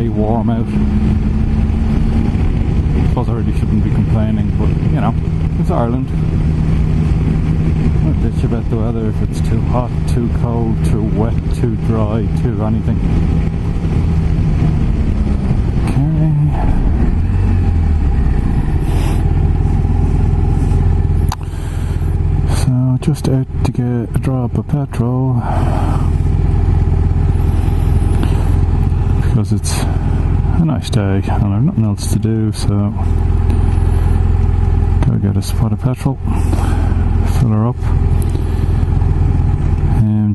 very warm out. I suppose I really shouldn't be complaining, but you know, it's Ireland. I'll bitch about the weather if it's too hot, too cold, too wet, too dry, too anything. Okay. So just out to get a drop of petrol because it's a nice day and I've nothing else to do, so go get a spot of petrol, fill her up.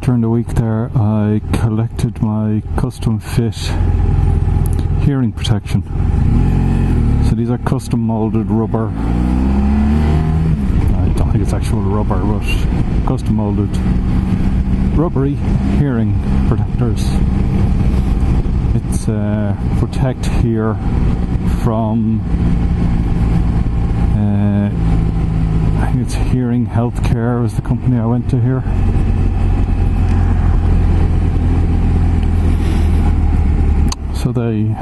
During the week there I collected my custom fit hearing protection. So these are custom moulded rubber, I don't think it's actual rubber, but custom moulded rubbery hearing protectors. It's Protect Hear from I think it's Hearing Healthcare was the company I went to here. So they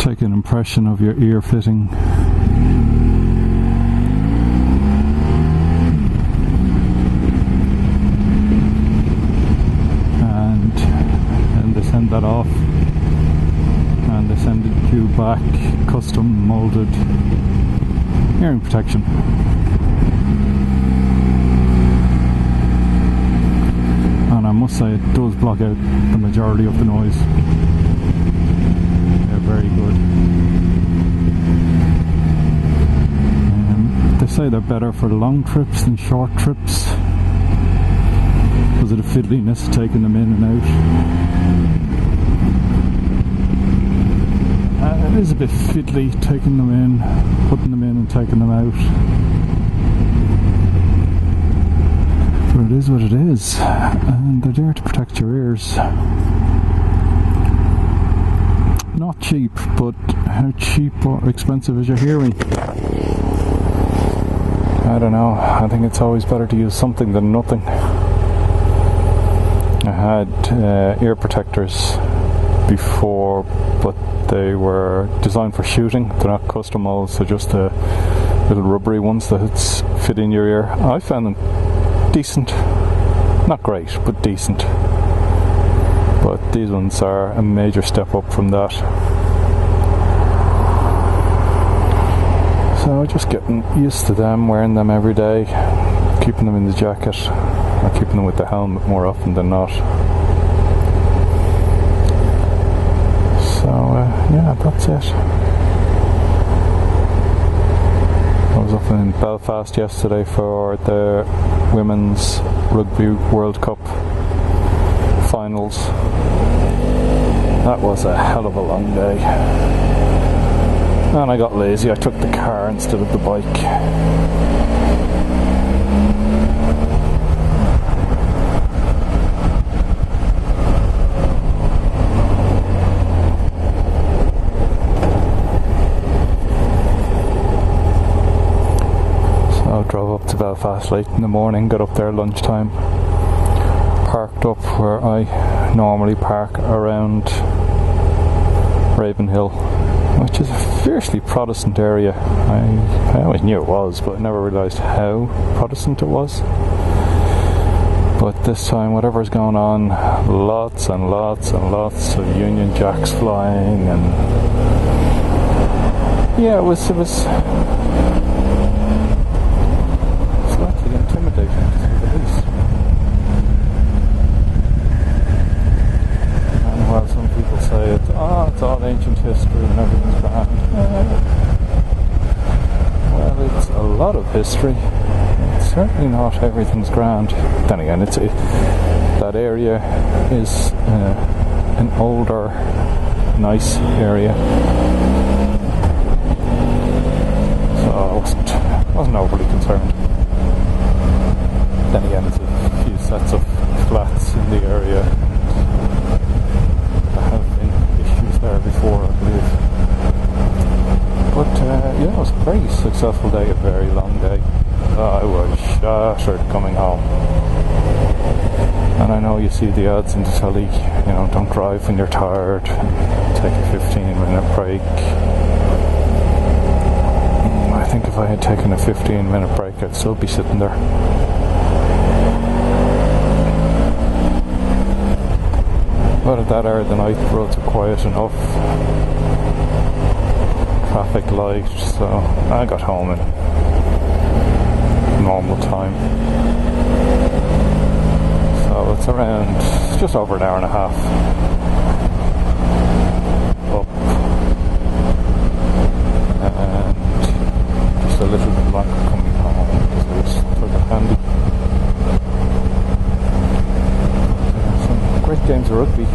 take an impression of your ear fitting and then they send that off and they send you back custom moulded hearing protection. And I must say it does block out the majority of the noise. They're very good. They say they're better for long trips than short trips because of the fiddliness of taking them in and out. It is a bit fiddly taking them in, putting them in and taking them out. But it is what it is, and they're there to protect your ears. Not cheap, but how cheap or expensive is your hearing? I don't know. I think it's always better to use something than nothing. I had ear protectors before, but they were designed for shooting. They're not custom molds, they're just the little rubbery ones that fit in your ear. I found them decent. Not great, but decent. But these ones are a major step up from that. So just getting used to them, wearing them every day, keeping them in the jacket, or keeping them with the helmet more often than not. So yeah, that's it. I was up in Belfast yesterday for the Women's Rugby World Cup finals. That was a hell of a long day. And I got lazy, I took the car instead of the bike. So I drove up to Belfast late in the morning, got up there lunchtime, parked up where I normally park around Ravenhill, which is a fiercely Protestant area. I always knew it was, but I never realised how Protestant it was. But this time, whatever's going on, lots and lots and lots of Union Jacks flying, and yeah, it was slightly intimidating to say the least. And while some people say it's all ancient history and everything's grand, well, it's a lot of history. It's certainly not everything's grand. Then again, that area is an older, nice area. So I wasn't overly concerned. Then again, it's a few sets of flats in the area. There have been issues there before, I believe. But yeah, it was a very successful day, a very long day. I was shattered coming home. And I know you see the ads in the telly, don't drive when you're tired, take a 15-minute break. I think if I had taken a 15-minute break, I'd still be sitting there. But at that hour of the night, the roads are quiet enough. Traffic light, so I got home in normal time. So it's around just over an hour and a half up, and just a little bit longer coming home because it was further handy. Some great games of rugby.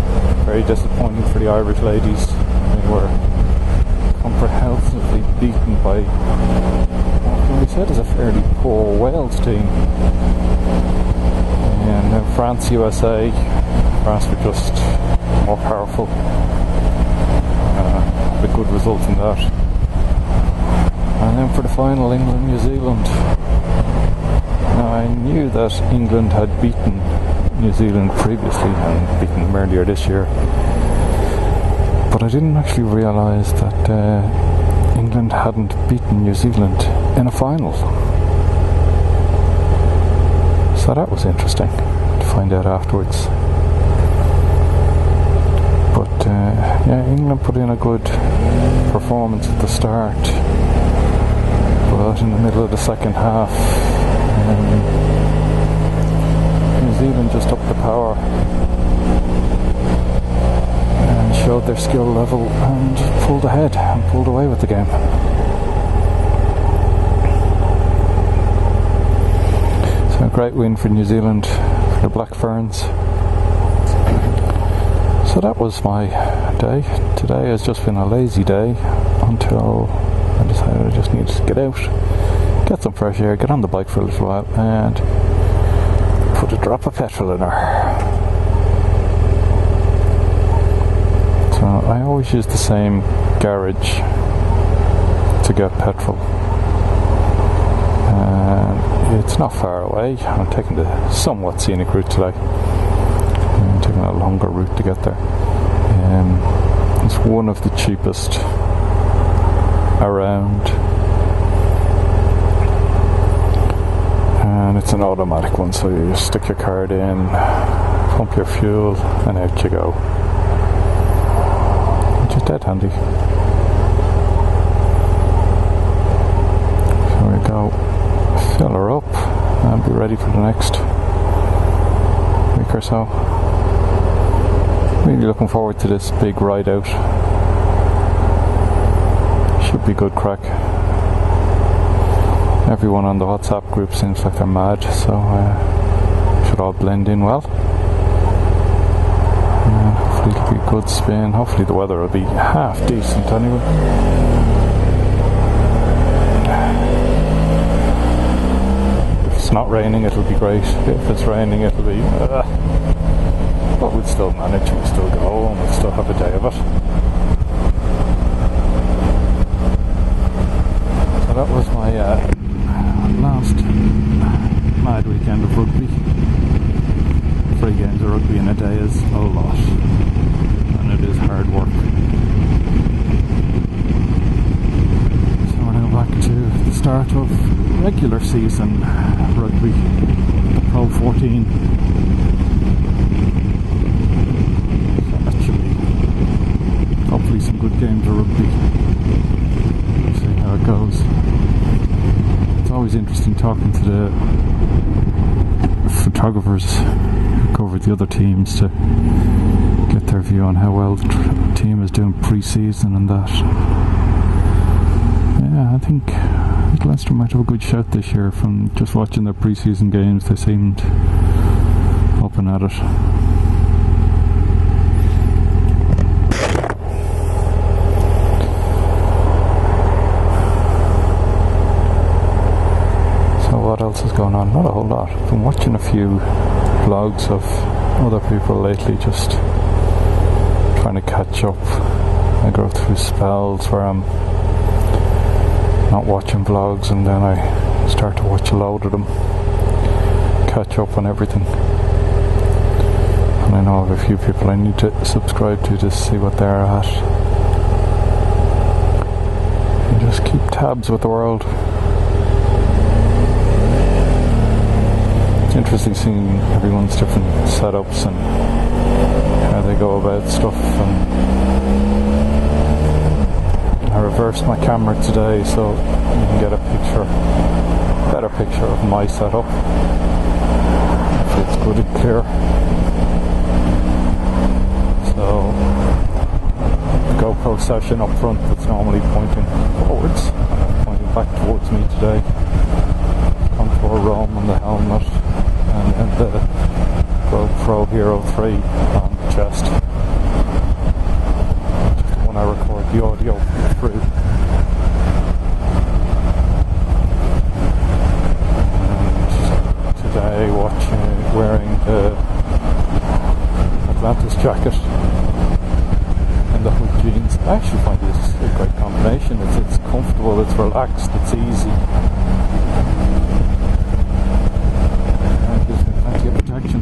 Very disappointing for the Irish ladies. They were comprehensively beaten by what can be said is a fairly poor Wales team. And France, USA. France were just more powerful. A good result in that. And then for the final, England, New Zealand. Now I knew that England had beaten New Zealand previously and beaten them earlier this year. But I didn't actually realise that England hadn't beaten New Zealand in a final. So that was interesting to find out afterwards. But England put in a good performance at the start. But in the middle of the second half, New Zealand just upped the power and showed their skill level and pulled ahead and pulled away with the game. So a great win for New Zealand, for the Black Ferns. So that was my day. Today has just been a lazy day until I decided I just needed to get out, get some fresh air, get on the bike for a little while and put a drop of petrol in her. So I always use the same garage to get petrol. It's not far away. I'm taking the somewhat scenic route today. I'm taking a longer route to get there. It's one of the cheapest around. And it's an automatic one, so you just stick your card in, pump your fuel, and out you go. Which is dead handy. So we go fill her up and be ready for the next week or so. Really looking forward to this big ride out. Should be good crack. Everyone on the WhatsApp group seems like they're mad, so should all blend in well. Hopefully it'll be a good spin. Hopefully the weather will be half decent anyway. If it's not raining, it'll be great. If it's raining, it'll be but we'd still manage, we'd still go and we'd still have a day of it. So that was my last mad weekend of rugby. 3 games of rugby in a day is a lot, and it is hard work. So we're now back to the start of regular season rugby, the Pro 14. Hopefully some good games of rugby. We'll see how it goes. It's always interesting talking to the photographers who cover the other teams to get their view on how well the team is doing pre-season and that. Yeah, I think Leicester might have a good shot this year. From just watching their pre-season games, they seemed up and at it. What else is going on? Not a whole lot. I've been watching a few vlogs of other people lately, just trying to catch up. I go through spells where I'm not watching vlogs and then I start to watch a load of them, catch up on everything. And I know of a few people I need to subscribe to just see what they're at. And just keep tabs with the world. It's interesting seeing everyone's different setups and how they go about stuff. And I reversed my camera today so you can get a better picture of my setup. If it's good and clear. So the GoPro session up front that's normally pointing forwards, pointing back towards me today. Contour Rome on the helmet, and then the GoPro Hero 3 on the chest. Just when I record the audio through. And today wearing the Atlantis jacket and the hood jeans. I actually find this a great combination. It's comfortable, it's relaxed, it's easy. And it gives me plenty of protection.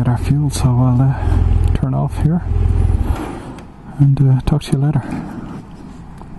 Our fuel, so I'll turn off here and talk to you later.